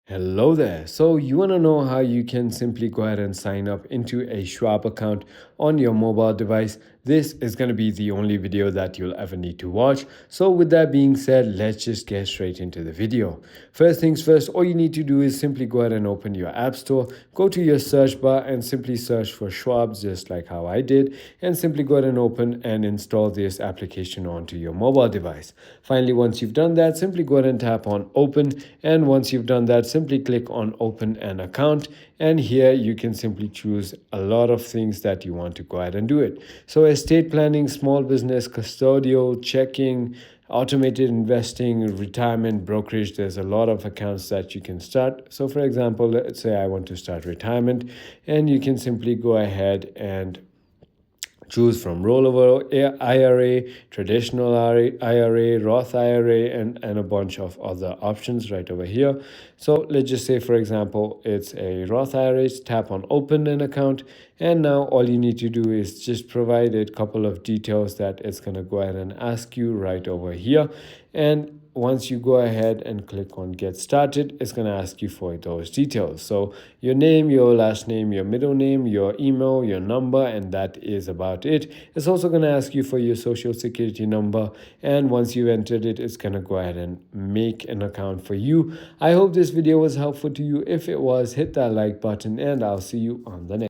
Hello there. So, you want to know how you can simply go ahead and sign up into a Schwab account on your mobile device? This is going to be the only video that you'll ever need to watch. So, with that being said, let's just get straight into the video. First things first, all you need to do is simply go ahead and open your App Store, go to your search bar and simply search for Schwab, just like how I did, and simply go ahead and open and install this application onto your mobile device. Finally, once you've done that, simply go ahead and tap on Open, and once you've done that, simply click on Open an Account, and here you can simply choose a lot of things that you want to go ahead and do it. So estate planning, small business, custodial, checking, automated investing, retirement, brokerage. There's a lot of accounts that you can start. So for example, let's say I want to start retirement, and you can simply go ahead and choose from rollover IRA, traditional IRA, Roth IRA, and a bunch of other options right over here. So let's just say, for example, it's a Roth IRA. Tap on Open an Account, and now all you need to do is just provide a couple of details that it's going to go ahead and ask you right over here. And once you go ahead and click on Get Started, it's going to ask you for those details. So your name, your last name, your middle name, your email, your number, and that is about it. It's also going to ask you for your social security number, and once you entered it, it's going to go ahead and make an account for you. I hope this video was helpful to you. If it was, hit that like button, and I'll see you on the next.